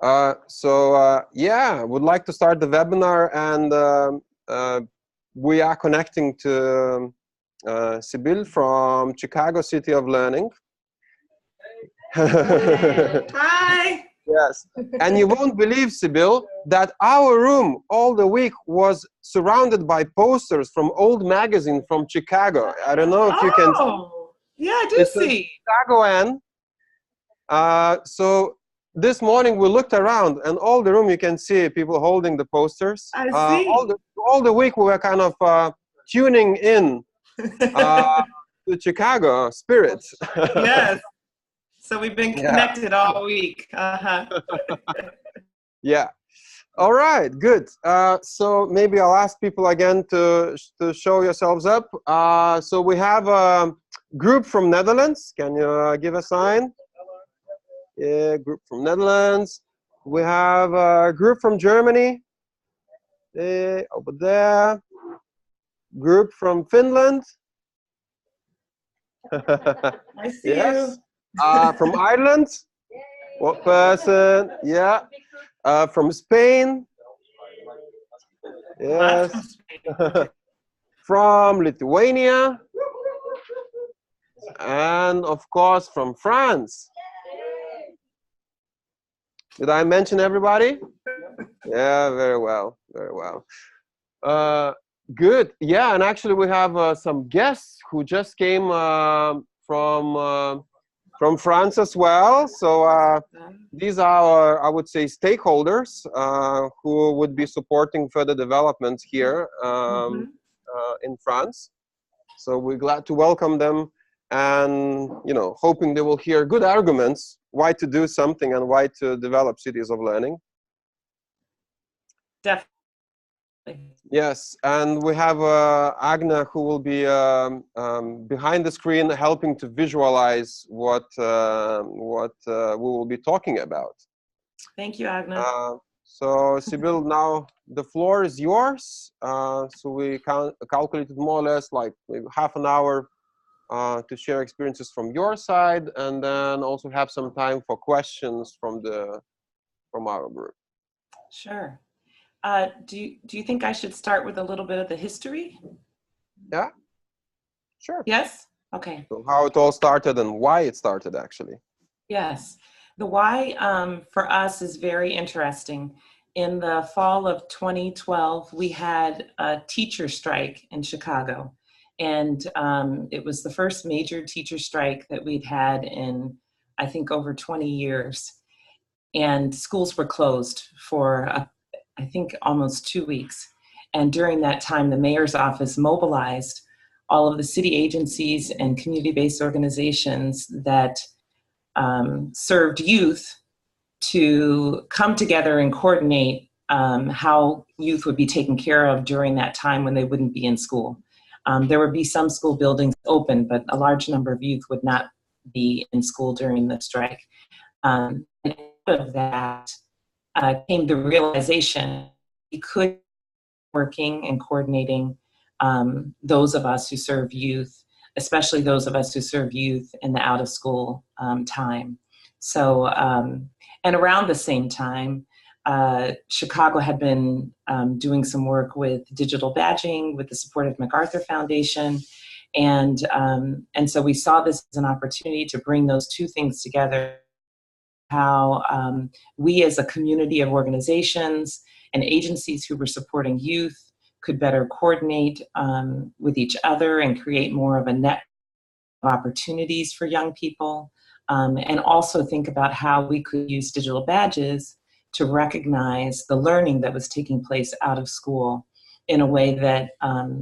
Yeah, would like to start the webinar, and we are connecting to Sybil from Chicago City of Learning. Hi. Yes, and you won't believe, Sybil, that our room all the week was surrounded by posters from old magazine from Chicago. I don't know if you can. Oh, yeah, I do see. Chicagoan. So this morning we looked around, and all the room you can see people holding the posters. I see. All the week we were kind of tuning in to Chicago spirit. Yes. So we've been connected all week. Yeah. All right. Good. So maybe I'll ask people again to show yourselves up. So we have a group from Netherlands. Can you give a sign? Yeah, group from Netherlands. We have a group from Germany. Over there. Group from Finland. I see Yes. you. From Ireland. What person? Yeah. From Spain. Yes. From Lithuania. And of course from France. Did I mention everybody? Yeah, very well, very well. Good. Yeah, and actually we have some guests who just came from France as well. So these are our, I would say, stakeholders who would be supporting further developments here in France. So we're glad to welcome them, and hoping they will hear good arguments why to do something and why to develop cities of learning. Definitely. Yes, and we have Agna, who will be behind the screen helping to visualize what we will be talking about. Thank you, Agna. So Sybil, now the floor is yours. So we calculated more or less like maybe half an hour to share experiences from your side, and then also have some time for questions from our group. Sure. Do you think I should start with a little bit of the history? Yeah, sure. Yes? Okay. So how it all started and why it started, actually. Yes. The why for us is very interesting. In the fall of 2012, we had a teacher strike in Chicago. And it was the first major teacher strike that we'd had in, I think, over 20 years. And schools were closed for, I think, almost 2 weeks. And during that time, the mayor's office mobilized all of the city agencies and community-based organizations that served youth to come together and coordinate how youth would be taken care of during that time when they wouldn't be in school. There would be some school buildings open, but a large number of youth would not be in school during the strike. And out of that came the realization we could be working and coordinating those of us who serve youth, especially those of us who serve youth in the out of school time. So, and around the same time, Chicago had been doing some work with digital badging with the support of MacArthur Foundation. And so we saw this as an opportunity to bring those two things together, how we as a community of organizations and agencies who were supporting youth could better coordinate with each other and create more of a net of opportunities for young people. And also think about how we could use digital badges to recognize the learning that was taking place out of school in a way that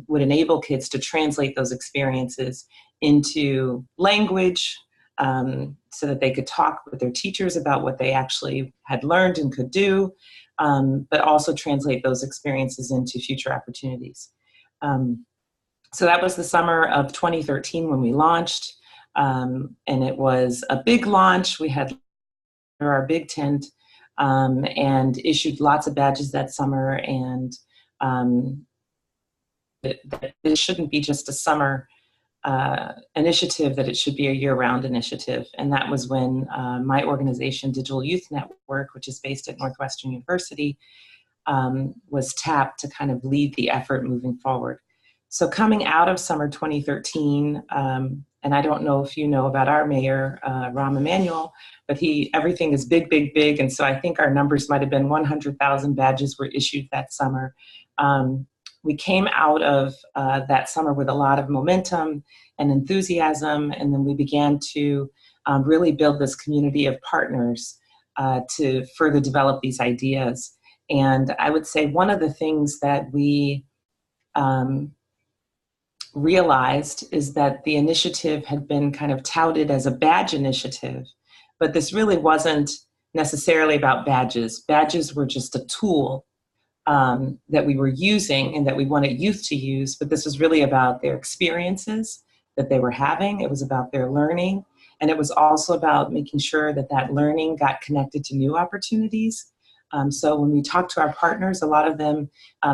would enable kids to translate those experiences into language so that they could talk with their teachers about what they actually had learned and could do, but also translate those experiences into future opportunities. So that was the summer of 2013 when we launched. And it was a big launch. We had our big tent and issued lots of badges that summer. And it shouldn't be just a summer initiative that it should be a year-round initiative. And that was when my organization, Digital Youth Network, which is based at Northwestern University, was tapped to kind of lead the effort moving forward. So coming out of summer 2013, and I don't know if you know about our mayor, Rahm Emanuel, but everything is big, big, big. And so I think our numbers might have been 100,000 badges were issued that summer. We came out of that summer with a lot of momentum and enthusiasm, and then we began to really build this community of partners to further develop these ideas. And I would say one of the things that we realized is that the initiative had been kind of touted as a badge initiative, but this really wasn't necessarily about badges. Badges were just a tool that we were using and that we wanted youth to use, but this was really about their experiences that they were having. It was about their learning, and it was also about making sure that that learning got connected to new opportunities. So when we talk to our partners, a lot of them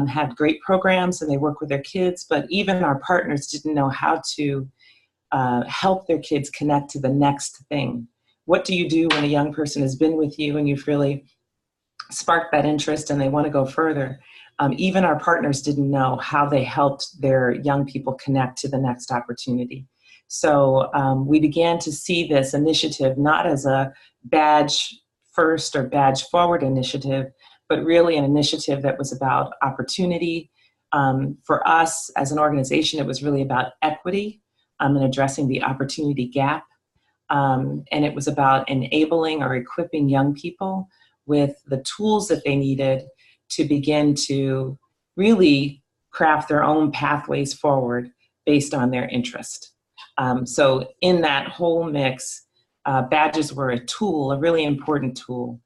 had great programs and they work with their kids, but even our partners didn't know how to help their kids connect to the next thing. What do you do when a young person has been with you and you've really sparked that interest and they want to go further? Even our partners didn't know how they helped their young people connect to the next opportunity. So we began to see this initiative not as a badge first or badge forward initiative, but really an initiative that was about opportunity. For us as an organization, it was really about equity and addressing the opportunity gap. And it was about enabling or equipping young people with the tools that they needed to begin to really craft their own pathways forward based on their interest. So in that whole mix, badges were a tool, a really important tool.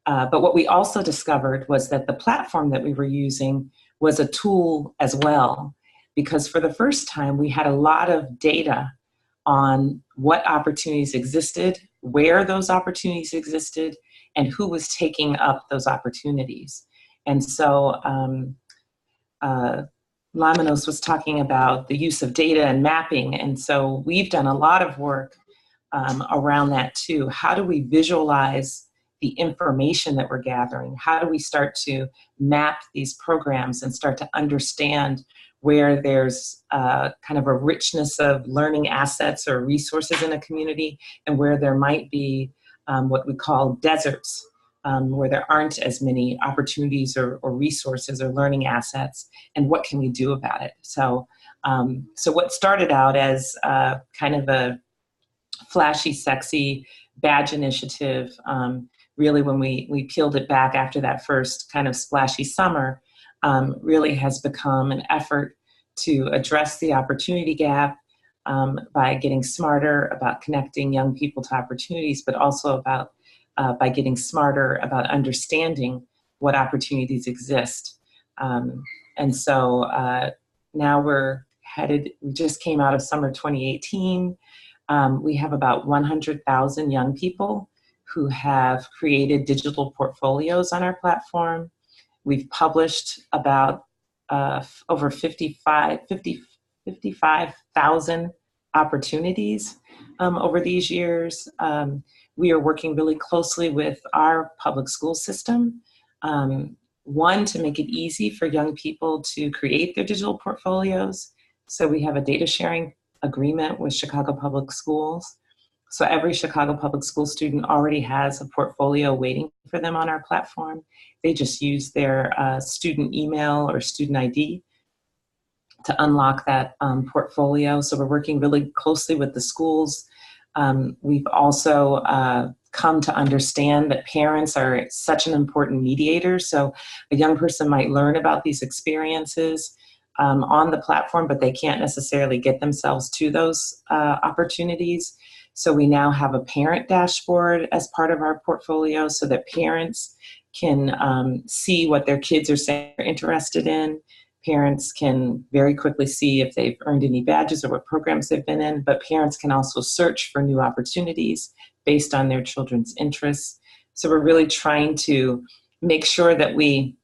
But what we also discovered was that the platform that we were using was a tool as well, because for the first time, we had a lot of data on what opportunities existed, where those opportunities existed, and who was taking up those opportunities. And so Laminos was talking about the use of data and mapping. And so we've done a lot of work around that too. How do we visualize the information that we're gathering? How do we start to map these programs and start to understand where there's kind of a richness of learning assets or resources in a community, and where there might be what we call deserts, where there aren't as many opportunities or resources or learning assets, and what can we do about it? So, so what started out as kind of a flashy, sexy badge initiative, really when we peeled it back after that first kind of splashy summer, really has become an effort to address the opportunity gap by getting smarter about connecting young people to opportunities, but also about by getting smarter about understanding what opportunities exist. And so now we just came out of summer 2018. We have about 100,000 young people who have created digital portfolios on our platform. We've published about over 55,000 opportunities over these years. We are working really closely with our public school system. One, to make it easy for young people to create their digital portfolios. So we have a data sharing agreement with Chicago Public Schools. So every Chicago Public School student already has a portfolio waiting for them on our platform. They just use their student email or student ID to unlock that portfolio. So we're working really closely with the schools. We've also come to understand that parents are such an important mediator. So a young person might learn about these experiences on the platform, but they can't necessarily get themselves to those opportunities. So we now have a parent dashboard as part of our portfolio so that parents can see what their kids are saying they're interested in. Parents can very quickly see if they've earned any badges or what programs they've been in, but parents can also search for new opportunities based on their children's interests. So we're really trying to make sure that we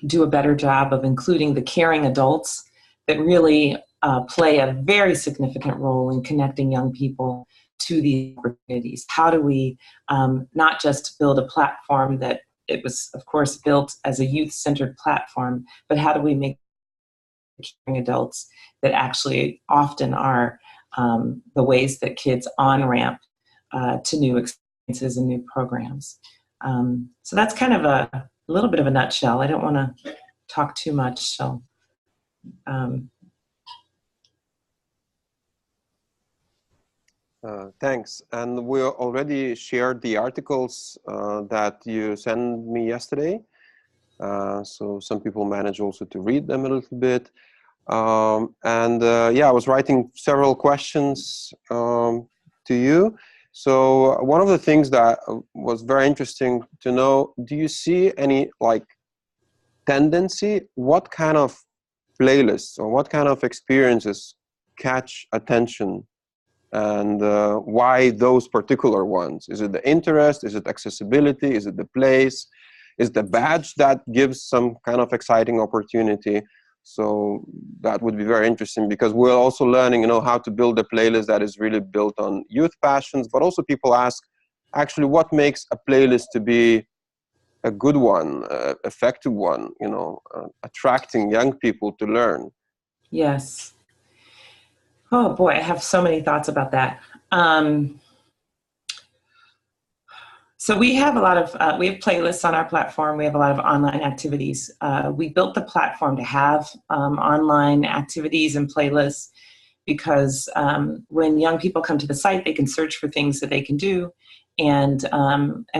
do a better job of including the caring adults that really play a very significant role in connecting young people to these opportunities. How do we not just build a platform that it was, of course, built as a youth-centered platform, but how do we make caring adults that actually often are the ways that kids on-ramp to new experiences and new programs. So that's kind of a little bit of a nutshell. I don't want to talk too much, so. Thanks. And we already shared the articles that you sent me yesterday. So some people manage also to read them a little bit. Yeah, I was writing several questions to you. So one of the things that was very interesting to know, do you see any like tendency? What kind of playlists or what kind of experiences catch attention? And why those particular ones? Is it the interest? Is it accessibility? Is it the place? Is the badge that gives some kind of exciting opportunity? So that would be very interesting, because we're also learning, how to build a playlist that is really built on youth passions. But also people ask, actually, what makes a playlist to be a good one, effective one, attracting young people to learn? Yes. Oh boy, I have so many thoughts about that. So we have a lot of, we have playlists on our platform. We have a lot of online activities. We built the platform to have online activities and playlists because when young people come to the site, they can search for things that they can do. And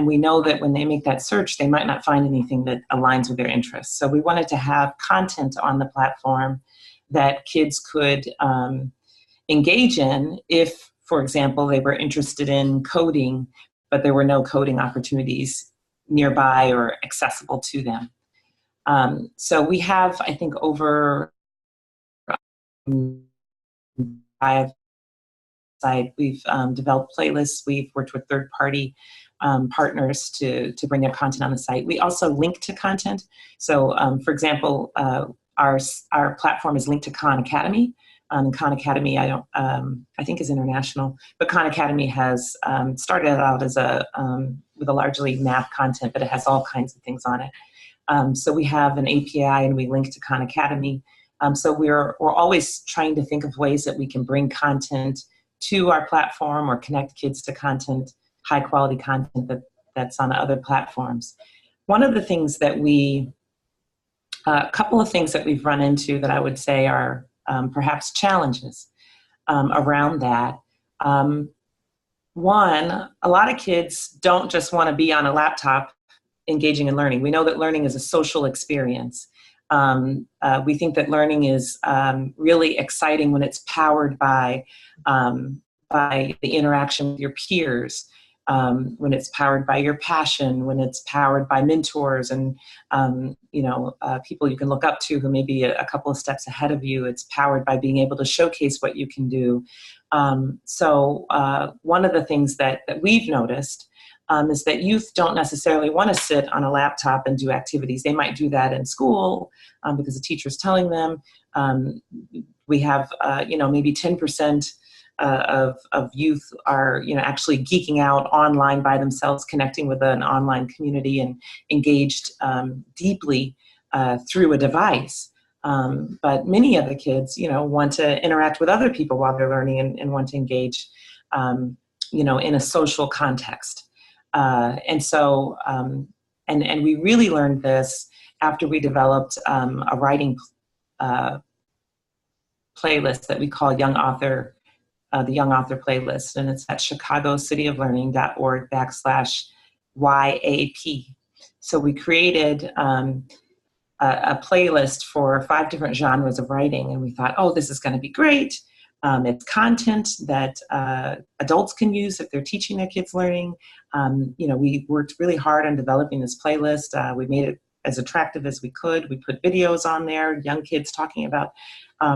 we know that when they make that search, they might not find anything that aligns with their interests. So we wanted to have content on the platform that kids could engage in if, for example, they were interested in coding, but there were no coding opportunities nearby or accessible to them. So we have, I think, over 5 sites. We've developed playlists. We've worked with third-party partners to bring their content on the site. We also link to content. So, for example, our platform is linked to Khan Academy. Khan Academy, I think is international, but Khan Academy has started out as with a largely math content, but it has all kinds of things on it. So we have an API and we link to Khan Academy. So we're always trying to think of ways that we can bring content to our platform or connect kids to content, high quality content that's on other platforms. One of the things that a couple of things that we've run into that I would say are perhaps challenges around that. One, a lot of kids don't just want to be on a laptop engaging in learning. We know that learning is a social experience. We think that learning is really exciting when it's powered by the interaction with your peers, when it's powered by your passion, when it's powered by mentors and people you can look up to who may be a couple of steps ahead of you. It's powered by being able to showcase what you can do. So one of the things that we've noticed is that youth don't necessarily want to sit on a laptop and do activities. They might do that in school because the teacher's telling them. We have, maybe 10% of youth are, actually geeking out online by themselves, connecting with an online community and engaged deeply through a device. But many of the kids, want to interact with other people while they're learning and want to engage, in a social context. And so we really learned this after we developed a writing playlist that we call the Young Author playlist, and it's at chicagocityoflearning.org/YAP. So we created a playlist for 5 different genres of writing, and we thought, oh, this is going to be great. It's content that adults can use if they're teaching their kids learning. We worked really hard on developing this playlist. We made it as attractive as we could. We put videos on there, young kids talking about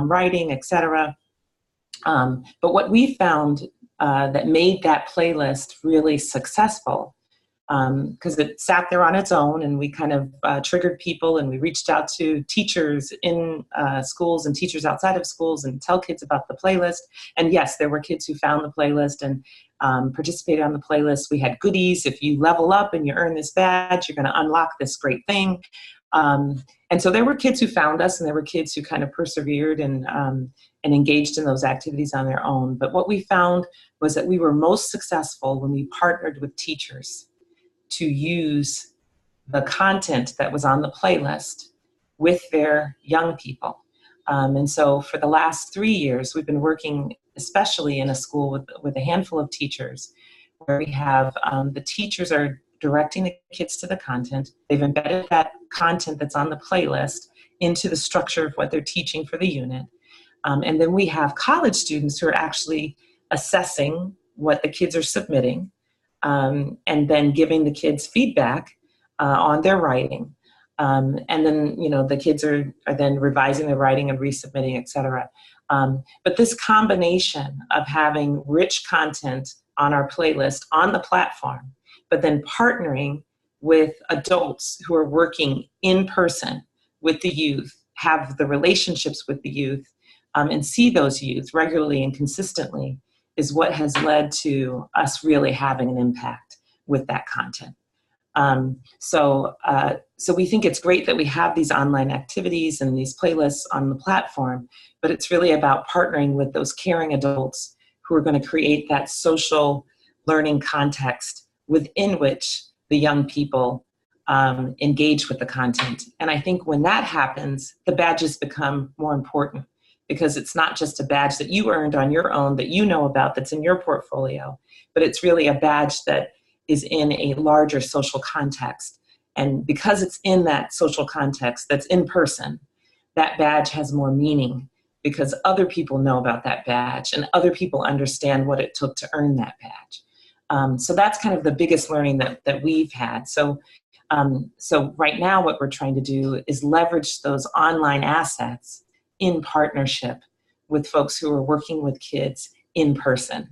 writing, etc. But what we found that made that playlist really successful because it sat there on its own, and we kind of triggered people, and we reached out to teachers in schools and teachers outside of schools and tell kids about the playlist. And yes, there were kids who found the playlist and participated on the playlist. We had goodies. If you level up and you earn this badge, you're going to unlock this great thing. And so there were kids who found us, and there were kids who kind of persevered and engaged in those activities on their own. But what we found was that we were most successful when we partnered with teachers to use the content that was on the playlist with their young people. And so for the last 3 years, we've been working, especially in a school with a handful of teachers, where we have the teachers are directing the kids to the content. They've embedded that content that's on the playlist into the structure of what they're teaching for the unit. And then we have college students who are actually assessing what the kids are submitting, and then giving the kids feedback on their writing. And then, the kids are then revising their writing and resubmitting, et cetera. But this combination of having rich content on our playlist on the platform, but then partnering with adults who are working in person with the youth, have the relationships with the youth, and see those youth regularly and consistently, is what has led to us really having an impact with that content. So we think it's great that we have these online activities and these playlists on the platform, but it's really about partnering with those caring adults who are going to create that social learning context within which the young people engage with the content. And I think when that happens, the badges become more important, because it's not just a badge that you earned on your own that you know about, that's in your portfolio, but it's really a badge that is in a larger social context. And because it's in that social context that's in person, that badge has more meaning, because other people know about that badge and other people understand what it took to earn that badge. So that's kind of the biggest learning that we've had. So right now what we're trying to do is leverage those online assets in partnership with folks who are working with kids in person.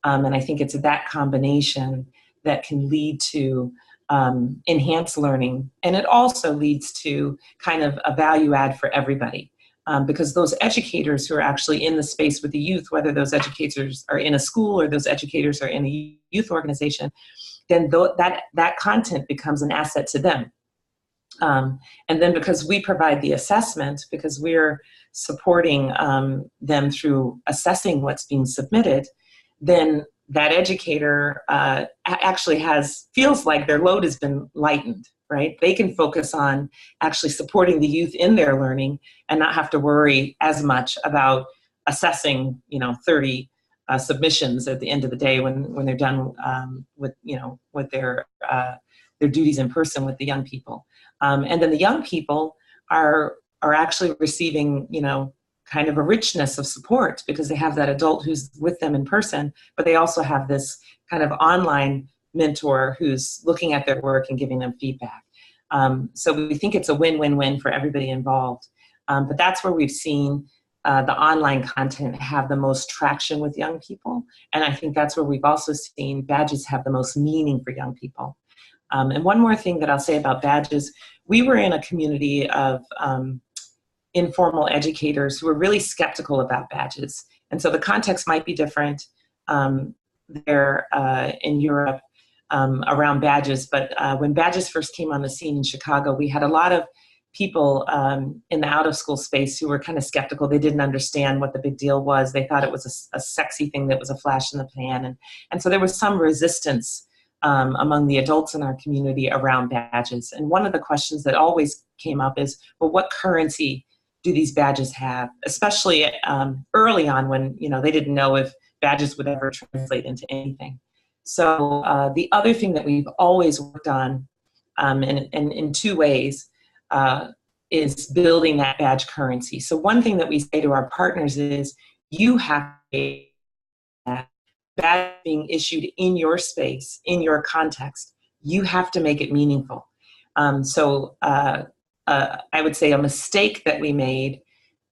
And I think it's that combination that can lead to enhanced learning. And it also leads to kind of a value add for everybody. Because those educators who are actually in the space with the youth, whether those educators are in a school or those educators are in a youth organization, then that content becomes an asset to them. And then because we provide the assessment, because we're supporting them through assessing what's being submitted, then that educator actually feels like their load has been lightened, right? They can focus on actually supporting the youth in their learning and not have to worry as much about assessing, 30 submissions at the end of the day when they're done with their duties in person with the young people. And then the young people are actually receiving, kind of a richness of support, because they have that adult who's with them in person, but they also have this kind of online mentor who's looking at their work and giving them feedback. So we think it's a win-win-win for everybody involved. But that's where we've seen the online content have the most traction with young people. And I think that's where we've also seen badges have the most meaning for young people. And one more thing that I'll say about badges, we were in a community of informal educators who were really skeptical about badges. And so the context might be different there in Europe around badges. But when badges first came on the scene in Chicago, we had a lot of people in the out-of-school space who were kind of skeptical. They didn't understand what the big deal was. They thought it was a sexy thing that was a flash in the pan. And so there was some resistance among the adults in our community around badges. And one of the questions that always came up is, well, what currency do these badges have? Especially early on when they didn't know if badges would ever translate into anything. So the other thing that we've always worked on in two ways is building that badge currency. So one thing that we say to our partners is, you have a badge being issued in your space, in your context. You have to make it meaningful. So I would say a mistake that we made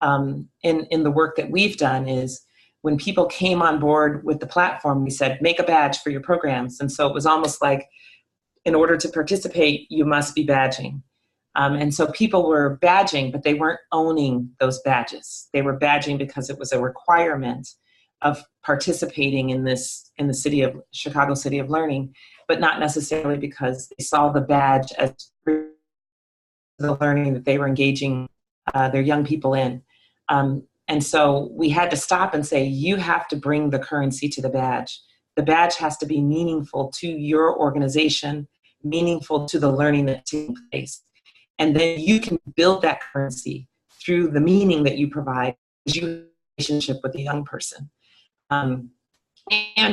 in the work that we've done is, when people came on board with the platform, we said, make a badge for your programs. And so it was almost like in order to participate, you must be badging. And so people were badging, but they weren't owning those badges. They were badging because it was a requirement of participating in this, in the city of Chicago City of Learning, but not necessarily because they saw the badge as the learning that they were engaging their young people in. And so we had to stop and say, you have to bring the currency to the badge. The badge has to be meaningful to your organization, meaningful to the learning that's taking place. And then you can build that currency through the meaning that you provide as your relationship with the young person. And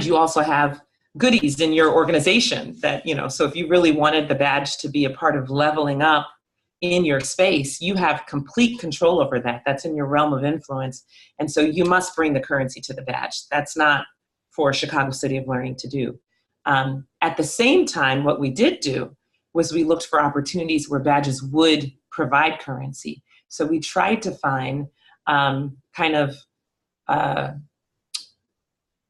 you also have goodies in your organization that, you know, so if you really wanted the badge to be a part of leveling up in your space, you have complete control over that. That's in your realm of influence. And so you must bring the currency to the badge. That's not for Chicago City of Learning to do. At the same time, what we did do was we looked for opportunities where badges would provide currency. So we tried to find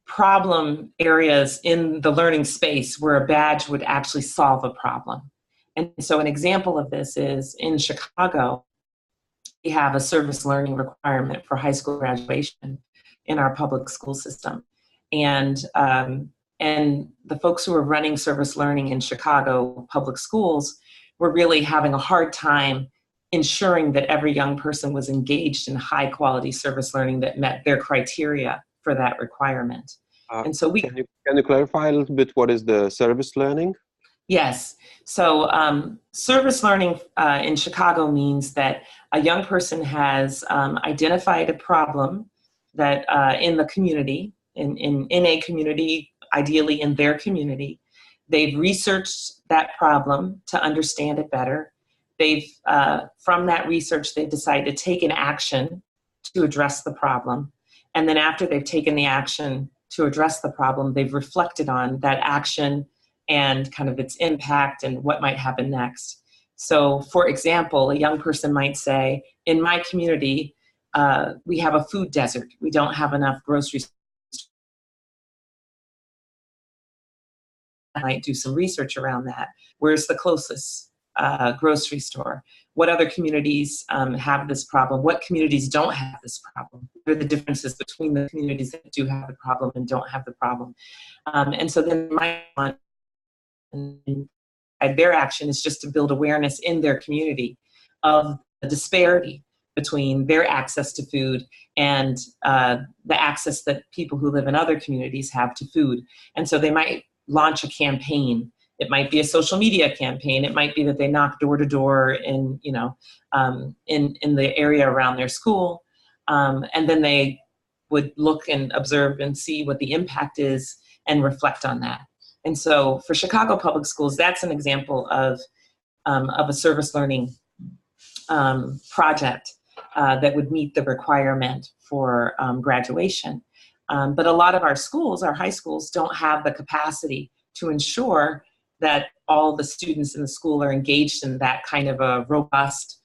problem areas in the learning space where a badge would actually solve a problem. And so an example of this is in Chicago, we have a service learning requirement for high school graduation in our public school system. And the folks who were running service learning in Chicago public schools were really having a hard time ensuring that every young person was engaged in high quality service learning that met their criteria for that requirement. And so we can you clarify a little bit what is the service learning? Yes. So service learning in Chicago means that a young person has identified a problem that in the community, in a community, ideally in their community. They've researched that problem to understand it better. They've, from that research, they've decided to take an action to address the problem. And then after they've taken the action to address the problem, they've reflected on that action and kind of its impact and what might happen next. So for example, a young person might say, in my community, we have a food desert. We don't have enough groceries. I might do some research around that. Where's the closest grocery store? What other communities have this problem? What communities don't have this problem? What are the differences between the communities that do have the problem and don't have the problem? And so then my their action is just to build awareness in their community of the disparity between their access to food and the access that people who live in other communities have to food. And so they might launch a campaign. It might be a social media campaign. It might be that they knock door to door in, you know, in the area around their school. And then they would look and observe and see what the impact is and reflect on that. And so for Chicago Public Schools, that's an example of a service learning project that would meet the requirement for graduation. But a lot of our schools, our high schools, don't have the capacity to ensure that all the students in the school are engaged in that kind of a robust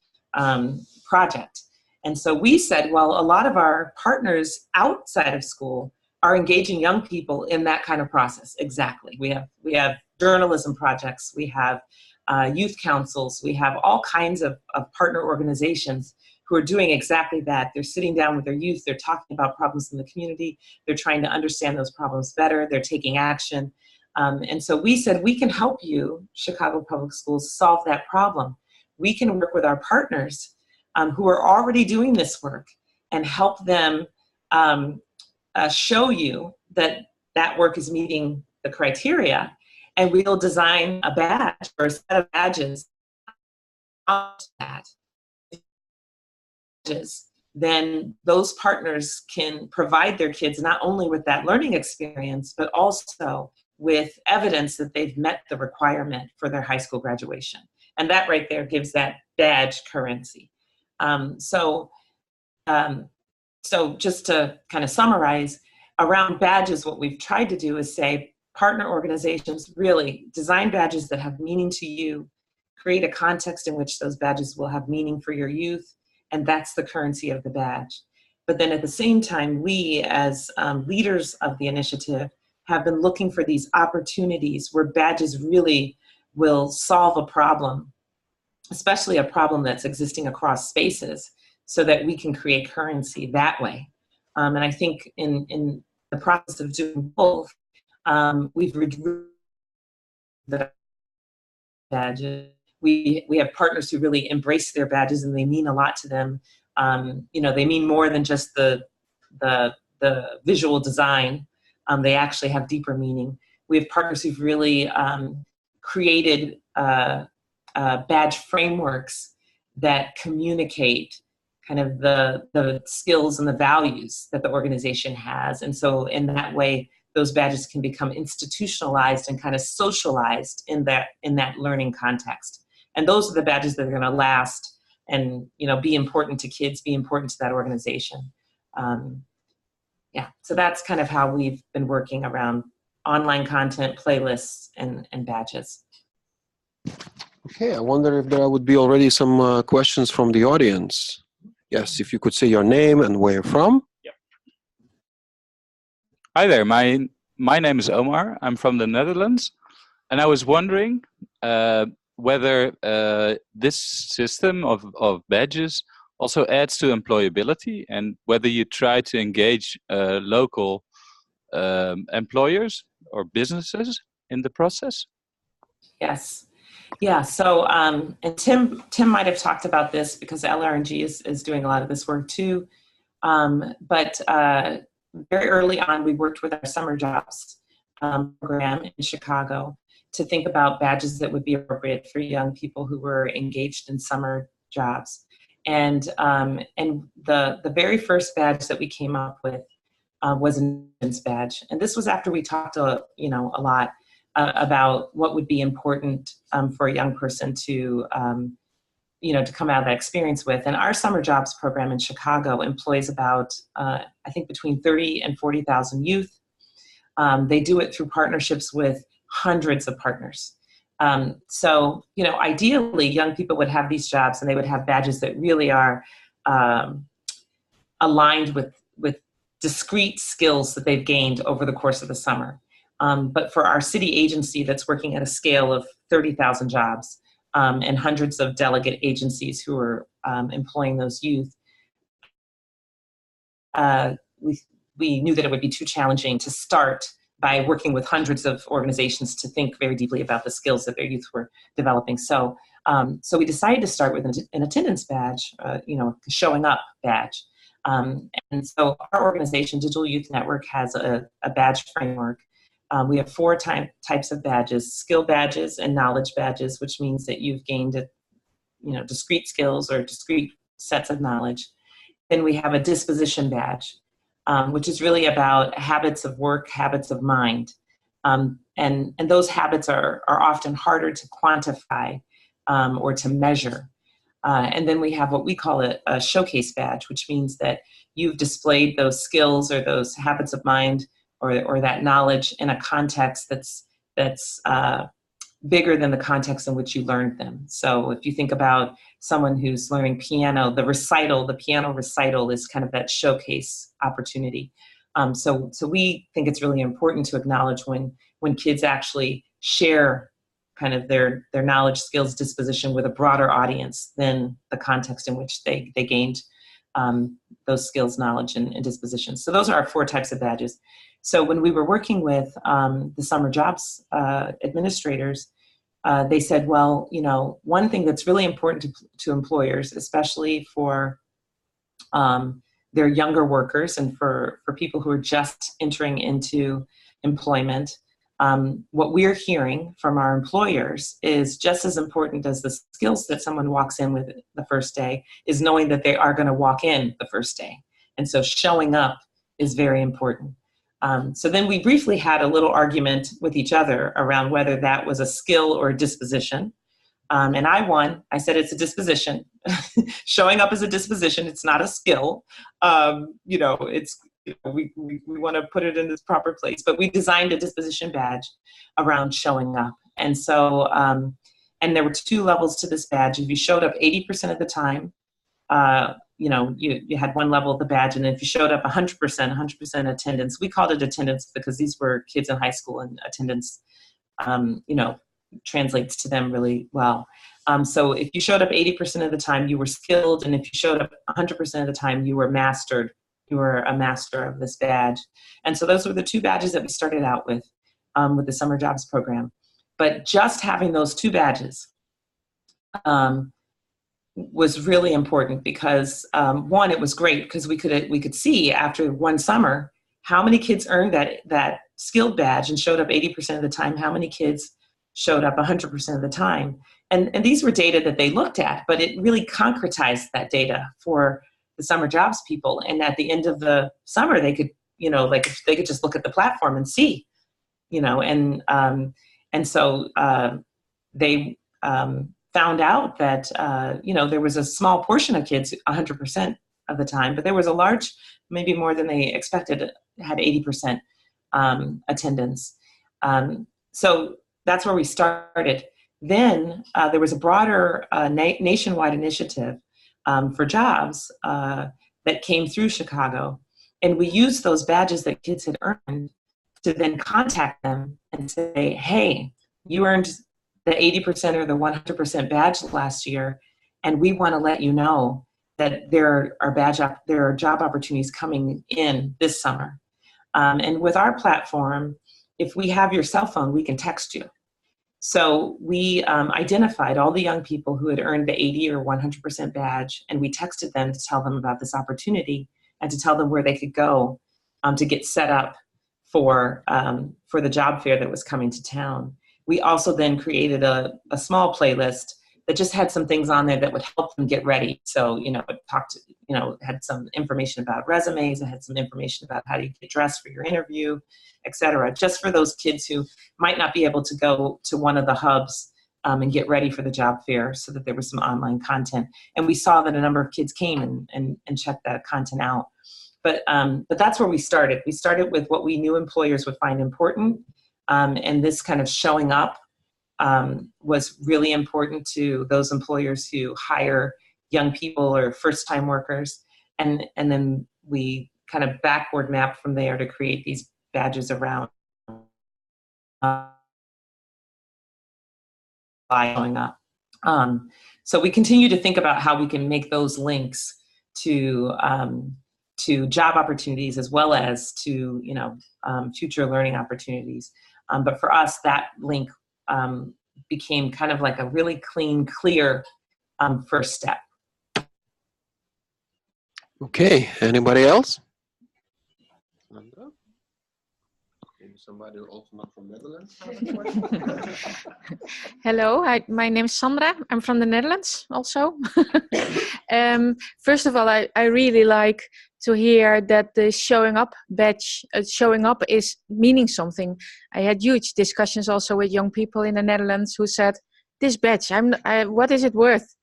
project. And so we said, well, a lot of our partners outside of school are engaging young people in that kind of process. Exactly. We have journalism projects, we have youth councils, we have all kinds of partner organizations who are doing exactly that. They're sitting down with their youth, they're talking about problems in the community, they're trying to understand those problems better, they're taking action. And so we said, we can help you, Chicago Public Schools, solve that problem. We can work with our partners who are already doing this work and help them show you that that work is meeting the criteria, and we'll design a badge or a set of badges on that. Then those partners can provide their kids not only with that learning experience, but also with evidence that they've met the requirement for their high school graduation. And that right there gives that badge currency. So just to kind of summarize, around badges, what we've tried to do is say, partner organizations really design badges that have meaning to you, create a context in which those badges will have meaning for your youth, and that's the currency of the badge. But then at the same time, we as leaders of the initiative have been looking for these opportunities where badges really will solve a problem, especially a problem that's existing across spaces, so that we can create currency that way. And I think in the process of doing both, we've reduced the badges. We have partners who really embrace their badges, and they mean a lot to them. They mean more than just the visual design. They actually have deeper meaning. We have partners who've really created badge frameworks that communicate kind of the skills and the values that the organization has. And so in that way, those badges can become institutionalized and kind of socialized in that learning context. And those are the badges that are going to last and, be important to kids, be important to that organization. So that's kind of how we've been working around online content, playlists, and badges. Okay, I wonder if there would be already some questions from the audience. Yes, if you could say your name and where you're from. Yep. Hi there, my name is Omar. I'm from the Netherlands. And I was wondering whether this system of badges also adds to employability, and whether you try to engage local employers or businesses in the process. Yes. Yeah. So, and Tim might have talked about this because LRNG is doing a lot of this work too. But very early on, we worked with our summer jobs program in Chicago to think about badges that would be appropriate for young people who were engaged in summer jobs. And the very first badge that we came up with was an attendance badge. And this was after we talked a lot about what would be important for a young person to come out of that experience with. And our summer jobs program in Chicago employs about, I think, between 30 and 40,000 youth. They do it through partnerships with hundreds of partners. So, ideally, young people would have these jobs and they would have badges that really are aligned with discrete skills that they've gained over the course of the summer. But for our city agency that's working at a scale of 30,000 jobs and hundreds of delegate agencies who are employing those youth, we knew that it would be too challenging to start by working with hundreds of organizations to think very deeply about the skills that their youth were developing. So we decided to start with an attendance badge, showing up badge. And so our organization, Digital Youth Network, has a badge framework. We have 4 types of badges: skill badges and knowledge badges, which means that you've gained discrete skills or discrete sets of knowledge. Then we have a disposition badge, which is really about habits of work, habits of mind. And those habits are often harder to quantify or to measure. And then we have what we call a showcase badge, which means that you've displayed those skills or those habits of mind or that knowledge in a context that's bigger than the context in which you learned them. So if you think about someone who's learning piano, the piano recital is kind of that showcase opportunity. So we think it's really important to acknowledge when kids actually share kind of their knowledge, skills, disposition with a broader audience than the context in which they gained those skills, knowledge, and disposition. So those are our 4 types of badges. So when we were working with the summer jobs administrators, they said, well, one thing that's really important to employers, especially for their younger workers and for people who are just entering into employment, what we're hearing from our employers is just as important as the skills that someone walks in with the first day is knowing that they are going to walk in the first day. And so showing up is very important. So then we briefly had a little argument with each other around whether that was a skill or a disposition. And I won. I said it's a disposition. Showing up is a disposition. It's not a skill. We want to put it in its proper place. But we designed a disposition badge around showing up. And so, and there were 2 levels to this badge. If you showed up 80% of the time, you had one level of the badge, and if you showed up 100% attendance, we called it attendance because these were kids in high school, and attendance, translates to them really well. So if you showed up 80% of the time, you were skilled, and if you showed up 100% of the time, you were mastered. You were a master of this badge. And so those were the two badges that we started out with the summer jobs program. But just having those two badges was really important because one, it was great because we could see after one summer how many kids earned that skilled badge and showed up 80% of the time, how many kids showed up 100% of the time. And these were data that they looked at, but it really concretized that data for the summer jobs people. And at the end of the summer, they could, they could just look at the platform and see, and so they found out that, there was a small portion of kids 100% of the time, but there was a large, maybe more than they expected, had 80% attendance. So that's where we started. Then there was a broader nationwide initiative for jobs that came through Chicago. And we used those badges that kids had earned to then contact them and say, hey, you earned the 80% or the 100% badge last year, and we want to let you know that there are job opportunities coming in this summer. And with our platform, if we have your cell phone, we can text you. So we identified all the young people who had earned the 80 or 100% badge, and we texted them to tell them about this opportunity and to tell them where they could go to get set up for the job fair that was coming to town. We also then created a small playlist that just had some things on there that would help them get ready. So, it had some information about resumes, it had some information about how you get dressed for your interview, et cetera, just for those kids who might not be able to go to one of the hubs and get ready for the job fair, so that there was some online content. And we saw that a number of kids came and checked that content out. But that's where we started. We started with what we knew employers would find important. And this kind of showing up was really important to those employers who hire young people or first-time workers. And then we kind of backward map from there to create these badges around showing up. So we continue to think about how we can make those links to job opportunities as well as to future learning opportunities. But for us, that link became kind of like a really clean, clear first step. Okay, anybody else? Maybe somebody also not from Netherlands? Hello, my name is Sandra. I'm from the Netherlands also. First of all, I really like to hear that the showing up badge, showing up is meaning something. I had huge discussions also with young people in the Netherlands who said, this badge, what is it worth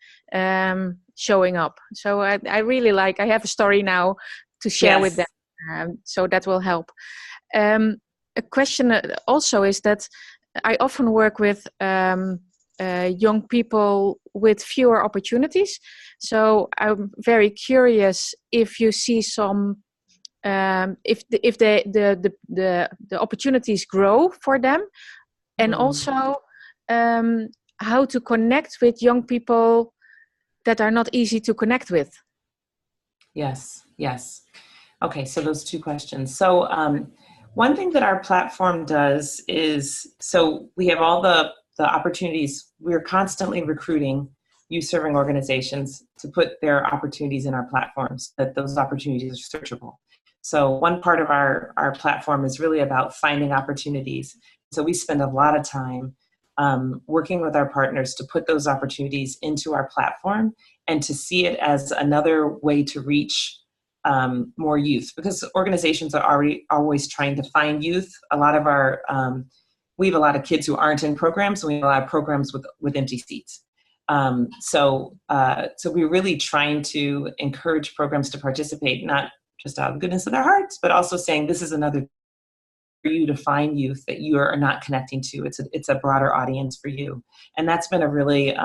showing up? So I really like, I have a story now to share with them, so that will help. A question also is that I often work with young people with fewer opportunities. So I'm very curious if you see some, if the opportunities grow for them, and also how to connect with young people that are not easy to connect with. Yes. Okay, so those two questions. So one thing that our platform does is, so we have all the opportunities. We're constantly recruiting youth-serving organizations to put their opportunities in our platforms, that those opportunities are searchable. So one part of our platform is really about finding opportunities. So we spend a lot of time working with our partners to put those opportunities into our platform and to see it as another way to reach more youth, because organizations are always trying to find youth. A lot of our, we have a lot of kids who aren't in programs, and we have a lot of programs with empty seats. So we're really trying to encourage programs to participate, not just out of the goodness of their hearts, but also saying this is another for you to find youth that you are not connecting to. It's a broader audience for you. And that's been a really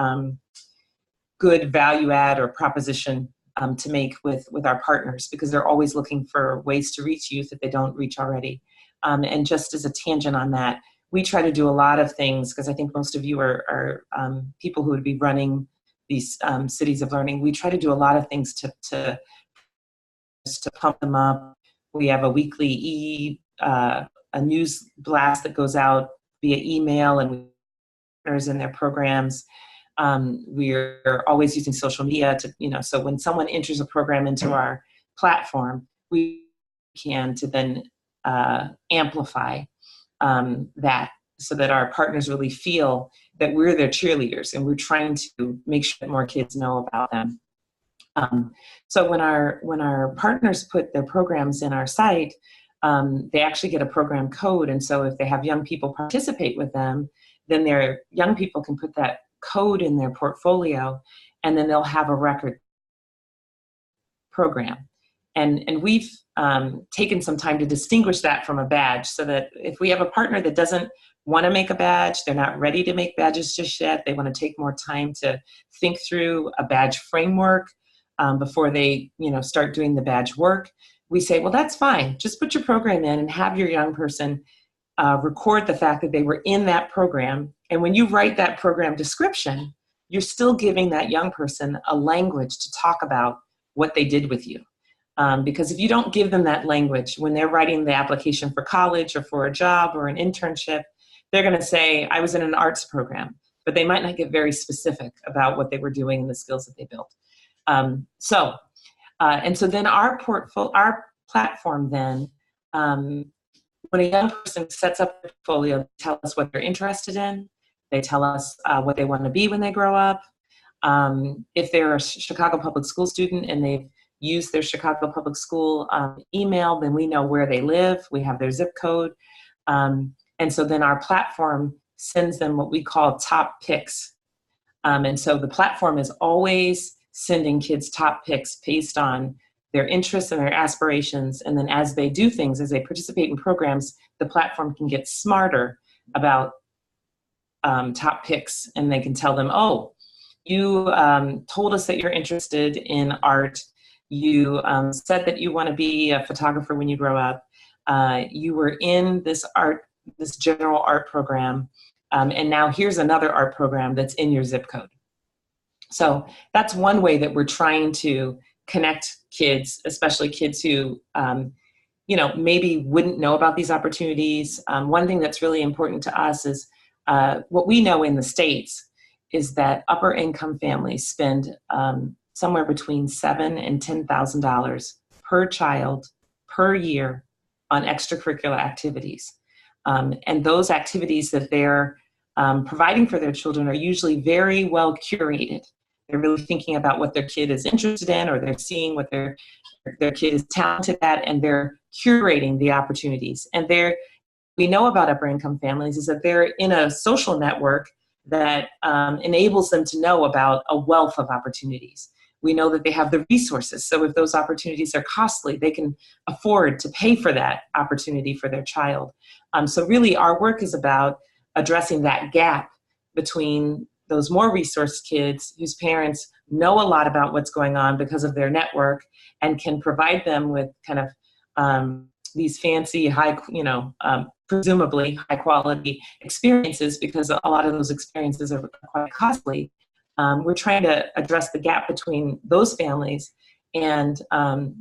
good value add or proposition to make with our partners, because they're always looking for ways to reach youth that they don't reach already. And just as a tangent on that, we try to do a lot of things, because I think most of you are people who would be running these cities of learning. We try to do a lot of things to pump them up. We have a weekly a news blast that goes out via email, and partners in their programs. We're always using social media to, so when someone enters a program into our platform, we can to then amplify that, so that our partners really feel that we're their cheerleaders, and we're trying to make sure that more kids know about them. So when our partners put their programs in our site, they actually get a program code. And so if they have young people participate with them, then their young people can put that code in their portfolio, and then they'll have a record program. And we've taken some time to distinguish that from a badge, so that if we have a partner that doesn't want to make a badge, they're not ready to make badges just yet, they want to take more time to think through a badge framework before they start doing the badge work, we say, well, that's fine. Just put your program in and have your young person record the fact that they were in that program. And when you write that program description, you're still giving that young person a language to talk about what they did with you. Because if you don't give them that language when they're writing the application for college or for a job or an internship, they're going to say, I was in an arts program, but they might not get very specific about what they were doing and the skills that they built. And so then our platform then, when a young person sets up a portfolio, they tell us what they're interested in. They tell us what they want to be when they grow up. If they're a Chicago public school student and they've used their Chicago public school email, then we know where they live. We have their zip code. And so then our platform sends them what we call top picks. And so the platform is always sending kids top picks based on their interests and their aspirations. And then as they do things, as they participate in programs, the platform can get smarter about top picks. And they can tell them, oh, you told us that you're interested in art. You said that you want to be a photographer when you grow up. You were in this general art program. And now here's another art program that's in your zip code. So that's one way that we're trying to connect kids, especially kids who, maybe wouldn't know about these opportunities. One thing that's really important to us is what we know in the States is that upper income families spend somewhere between $7,000 and $10,000 per child per year on extracurricular activities. And those activities that they're providing for their children are usually very well curated. They're really thinking about what their kid is interested in, or they're seeing what their kid is talented at, and they're curating the opportunities. And we know about upper income families is that they're in a social network that enables them to know about a wealth of opportunities. We know that they have the resources. So if those opportunities are costly, they can afford to pay for that opportunity for their child. So really our work is about addressing that gap between those more resourced kids whose parents know a lot about what's going on because of their network and can provide them with kind of these fancy, presumably high quality experiences, because a lot of those experiences are quite costly. We're trying to address the gap between those families and what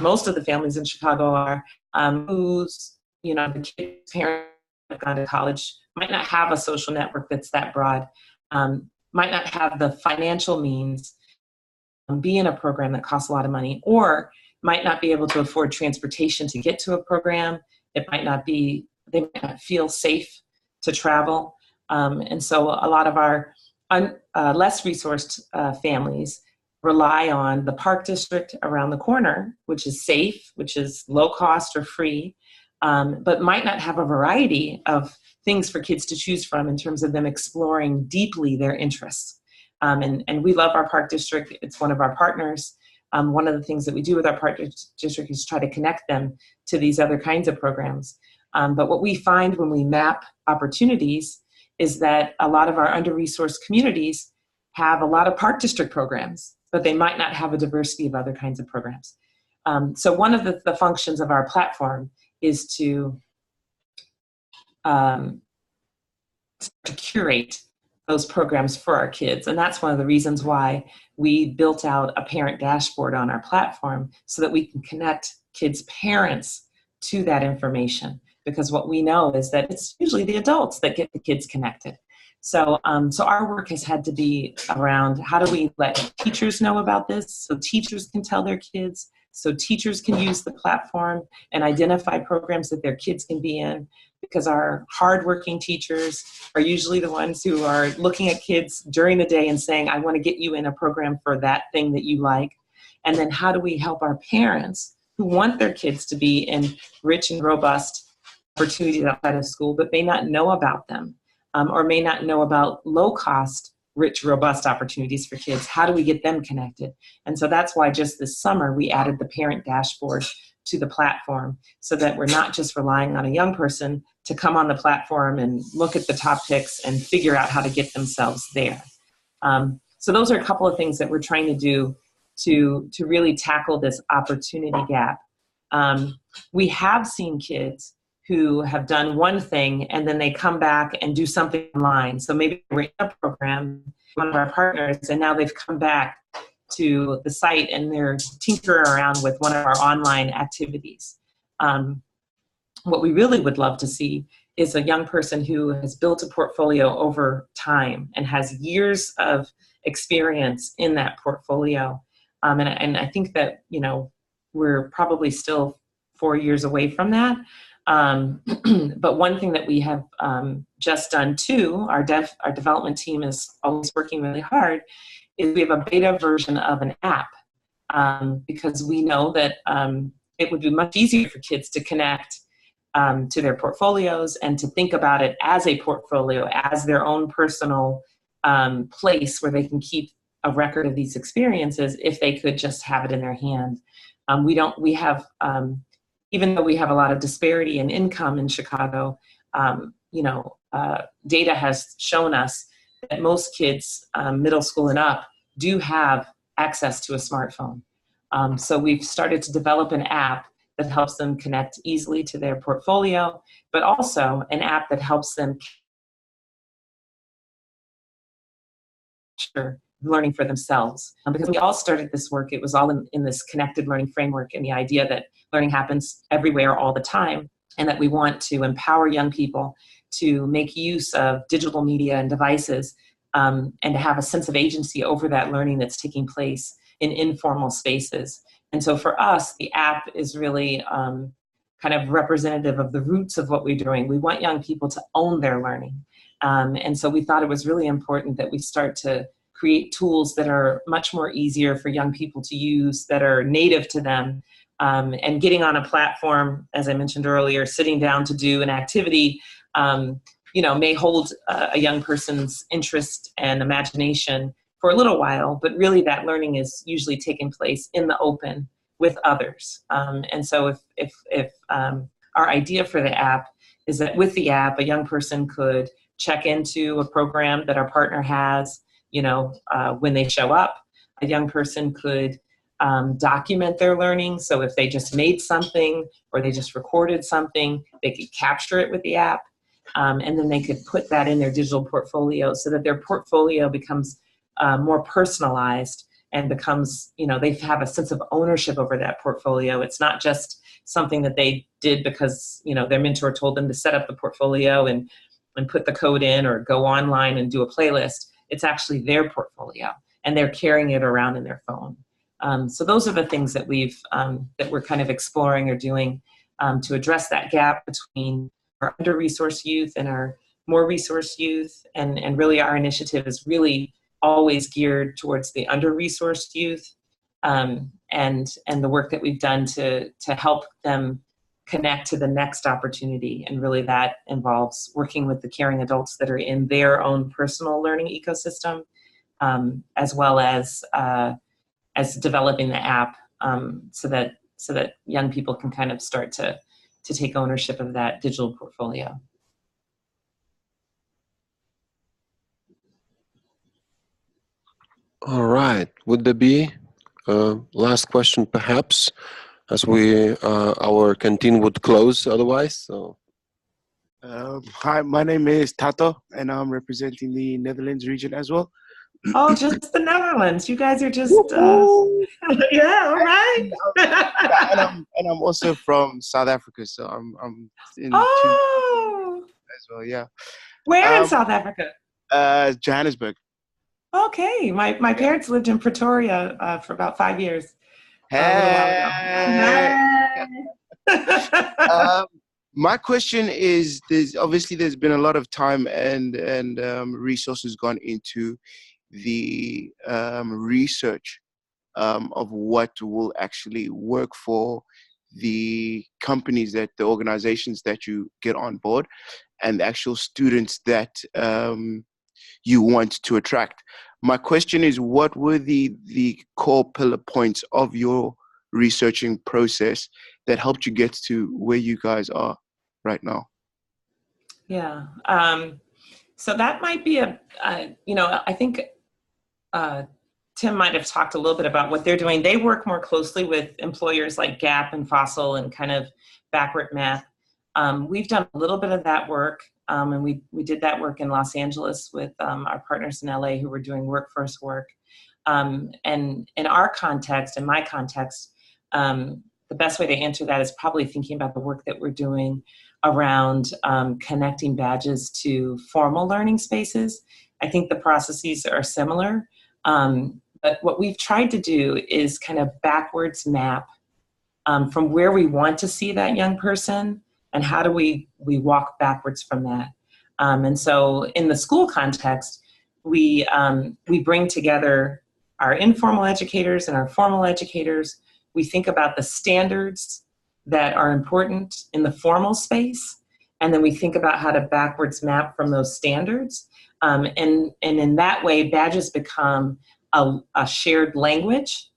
most of the families in Chicago are, whose the kids' parents have gone to college, might not have a social network that's that broad, might not have the financial means, be in a program that costs a lot of money, or might not be able to afford transportation to get to a program. They might not feel safe to travel. And so a lot of our less resourced families rely on the park district around the corner, which is safe, which is low cost or free, but might not have a variety of things for kids to choose from in terms of them exploring deeply their interests. And we love our park district. It's one of our partners. One of the things that we do with our park district is try to connect them to these other kinds of programs. But what we find when we map opportunities is that a lot of our under-resourced communities have a lot of park district programs, but they might not have a diversity of other kinds of programs. So one of the functions of our platform is to to curate those programs for our kids. And that's one of the reasons why we built out a parent dashboard on our platform, so that we can connect kids' parents to that information. Because what we know is that it's usually the adults that get the kids connected. So, so our work has had to be around, how do we let teachers know about this so teachers can tell their kids, so teachers can use the platform and identify programs that their kids can be in, because our hardworking teachers are usually the ones who are looking at kids during the day and saying, I want to get you in a program for that thing that you like. And then how do we help our parents who want their kids to be in rich and robust opportunities outside of school, but may not know about them, or may not know about low-cost, rich, robust opportunities for kids? How do we get them connected? And so that's why just this summer we added the parent dashboard to the platform, so that we're not just relying on a young person to come on the platform and look at the top picks and figure out how to get themselves there. So those are a couple of things that we're trying to do to really tackle this opportunity gap. We have seen kids who have done one thing and then they come back and do something online. So maybe we're in a program, one of our partners, and now they've come back to the site and they're tinkering around with one of our online activities. What we really would love to see is a young person who has built a portfolio over time and has years of experience in that portfolio. And I think that, you know, we're probably still 4 years away from that. But one thing that we have just done too, our development team is always working really hard, is we have a beta version of an app, because we know that it would be much easier for kids to connect to their portfolios and to think about it as a portfolio, as their own personal place where they can keep a record of these experiences if they could just have it in their hand. Even though we have a lot of disparity in income in Chicago, data has shown us that most kids, middle school and up, do have access to a smartphone. So we've started to develop an app that helps them connect easily to their portfolio, but also an app that helps them capture learning for themselves. Because we all started this work, it was all in this connected learning framework, and the idea that learning happens everywhere all the time, and that we want to empower young people to make use of digital media and devices, and to have a sense of agency over that learning that's taking place in informal spaces. And so for us, the app is really kind of representative of the roots of what we're doing. We want young people to own their learning. And so we thought it was really important that we start to create tools that are much more easier for young people to use, that are native to them. And getting on a platform, as I mentioned earlier, sitting down to do an activity, may hold a young person's interest and imagination for a little while, but really that learning is usually taking place in the open with others. And so if our idea for the app is that with the app, a young person could check into a program that our partner has, when they show up. A young person could document their learning. So if they just made something or they just recorded something, they could capture it with the app. And then they could put that in their digital portfolio so that their portfolio becomes more personalized and becomes, they have a sense of ownership over that portfolio. It's not just something that they did because, their mentor told them to set up the portfolio and put the code in or go online and do a playlist. It's actually their portfolio and they're carrying it around in their phone. So those are the things that that we're kind of exploring or doing to address that gap between our under-resourced youth and our more resourced youth. And really our initiative is really always geared towards the under-resourced youth, and the work that we've done to help them connect to the next opportunity. And really that involves working with the caring adults that are in their own personal learning ecosystem, as well as developing the app, so that young people can kind of start to take ownership of that digital portfolio. All right. Would there be a last question, perhaps, as our canteen would close otherwise? So Hi, my name is Tato, and I'm representing the Netherlands region as well. Oh, just the Netherlands. You guys are just, yeah, all right. and I'm also from South Africa, so I'm in two Oh, as well. Yeah. where in South Africa? Johannesburg. Okay, my parents lived in Pretoria for about 5 years. A little Hey. while ago. My question is: there's been a lot of time and resources gone into the research of what will actually work for the companies, the organizations that you get on board, and the actual students that you want to attract. My question is, what were the core pillar points of your researching process that helped you get to where you guys are right now? Yeah. So that might be I think Tim might have talked a little bit about what they're doing. They work more closely with employers like Gap and Fossil and kind of backward map. We've done a little bit of that work, and we did that work in Los Angeles with our partners in LA who were doing workforce work. And in our context, in my context, the best way to answer that is probably thinking about the work that we're doing around connecting badges to formal learning spaces. I think the processes are similar, but what we've tried to do is kind of backwards map from where we want to see that young person and how do we walk backwards from that. And so in the school context, we bring together our informal educators and our formal educators. We think about the standards that are important in the formal space, and then we think about how to backwards map from those standards. And in that way, badges become a shared language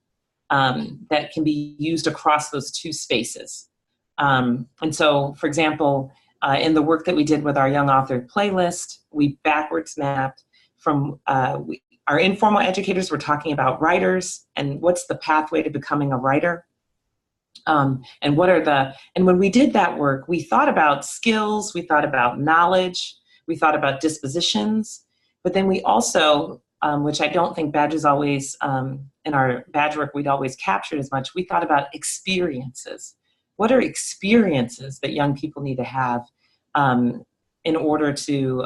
that can be used across those two spaces. And so, for example, in the work that we did with our Young Author playlist, we backwards mapped from our informal educators were talking about writers and what's the pathway to becoming a writer. And when we did that work, we thought about skills, we thought about knowledge, we thought about dispositions, but then we also, which I don't think badges always, in our badge work, we'd always captured as much, we thought about experiences. What are experiences that young people need to have in order to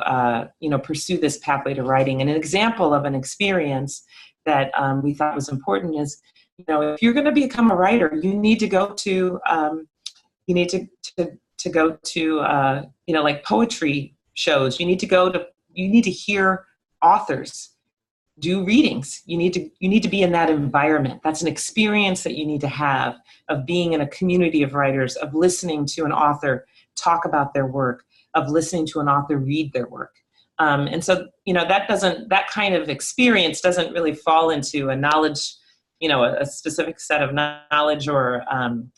pursue this pathway to writing? And an example of an experience that we thought was important is, if you're going to become a writer, you need to go to like poetry shows. You need to hear authors do readings. You need to be in that environment. That's an experience that you need to have, of being in a community of writers, of listening to an author talk about their work, of listening to an author read their work. And so, that kind of experience doesn't really fall into a knowledge, a specific set of knowledge or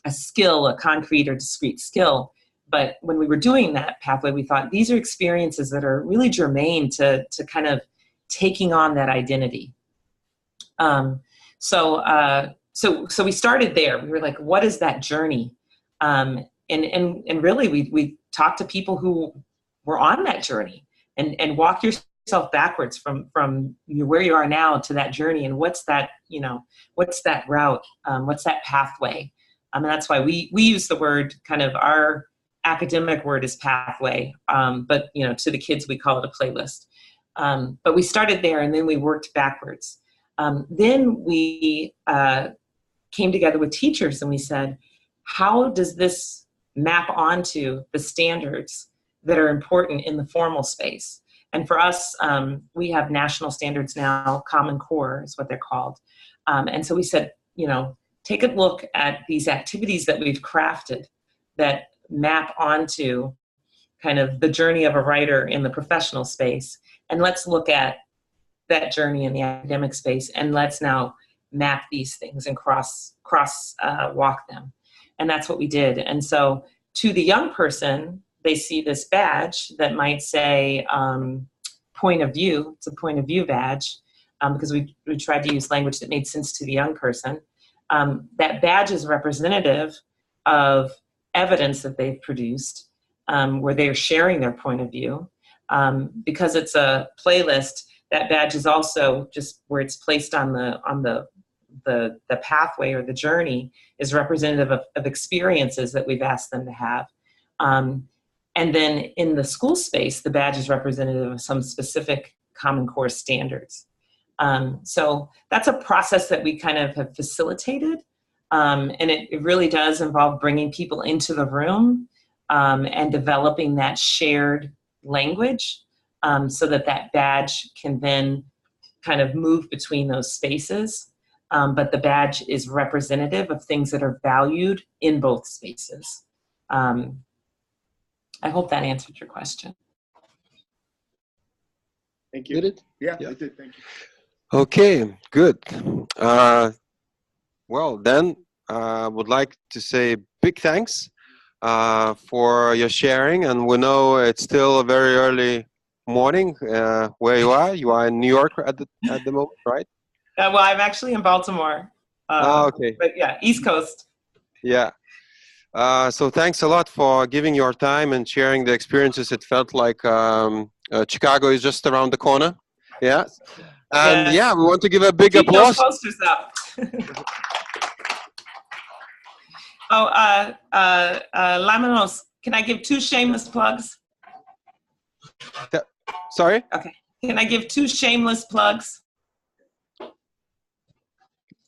a skill, a concrete or discrete skill. But when we were doing that pathway, we thought these are experiences that are really germane to kind of taking on that identity. So we started there. We were like, what is that journey? And really we talked to people who were on that journey and walk yourself backwards from where you are now to that journey. And what's that route? What's that pathway? And that's why we use the word, kind of our academic word is pathway. But to the kids, we call it a playlist. But we started there and then we worked backwards. Then we came together with teachers and we said, how does this map onto the standards that are important in the formal space? And for us, we have national standards now, Common Core is what they're called. And so we said, take a look at these activities that we've crafted that map onto kind of the journey of a writer in the professional space. And let's look at that journey in the academic space, and let's now map these things and cross walk them. And that's what we did. And so to the young person, they see this badge that might say point of view. It's a point of view badge because we tried to use language that made sense to the young person. That badge is representative of evidence that they've produced. where they're sharing their point of view. Because it's a playlist, that badge is also just where it's placed on the pathway or the journey is representative of experiences that we've asked them to have. And then in the school space, the badge is representative of some specific Common Core standards. So that's a process that we kind of have facilitated. And it really does involve bringing people into the room and developing that shared language so that that badge can then kind of move between those spaces. But the badge is representative of things that are valued in both spaces. I hope that answered your question. Thank you. Did it? Yeah, it did. Thank you. Okay, good. Well, then I would like to say big thanks for your sharing. And we know it's still a very early morning where you are. You are in New York at the moment, right? Well, I'm actually in Baltimore. Okay. But yeah, East Coast. Yeah. So thanks a lot for giving your time and sharing the experiences. It felt like Chicago is just around the corner. Yeah. And Yes. yeah, we want to give a big Keep applause. those posters up. Laminos, can I give 2 shameless plugs? Sorry? Okay. Can I give 2 shameless plugs?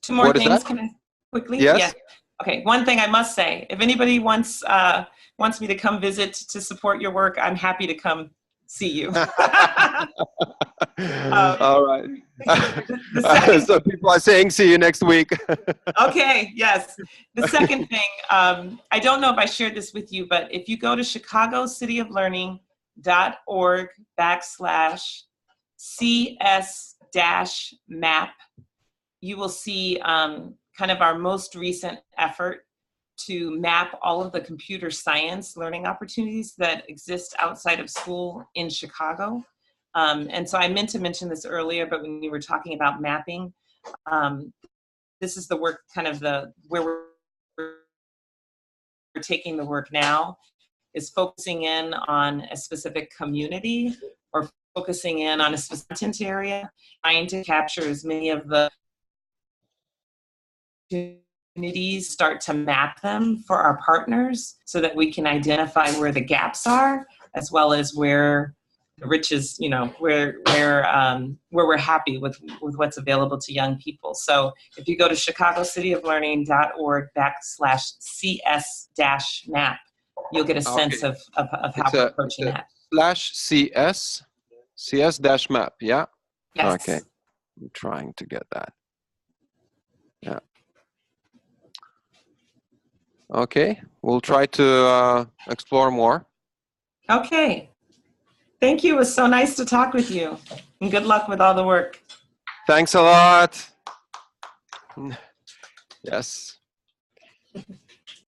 2 more What is things. that? Can I quickly? Yes. Yeah. Okay. One thing I must say, if anybody wants me to come visit to support your work, I'm happy to come see you. All right. So people are saying see you next week. Okay, yes. The second thing, I don't know if I shared this with you, but if you go to chicagocityoflearning.org/CS-map, you will see kind of our most recent effort to map all of the computer science learning opportunities that exist outside of school in Chicago. And so I meant to mention this earlier, but when you were talking about mapping, this is the work, kind of where we're taking the work now, is focusing in on a specific community or focusing in on a specific area, trying to capture as many of the opportunities, start to map them for our partners so that we can identify where the gaps are, as well as where the riches, where we're happy with what's available to young people. So if you go to chicagocityoflearning.org/CS-map, you'll get a sense of how we're approaching that. /CS/map, yeah? Yes. Okay. I'm trying to get that. Yeah. Okay. We'll try to explore more. Okay. Thank you. It was so nice to talk with you. And good luck with all the work. Thanks a lot. Yes.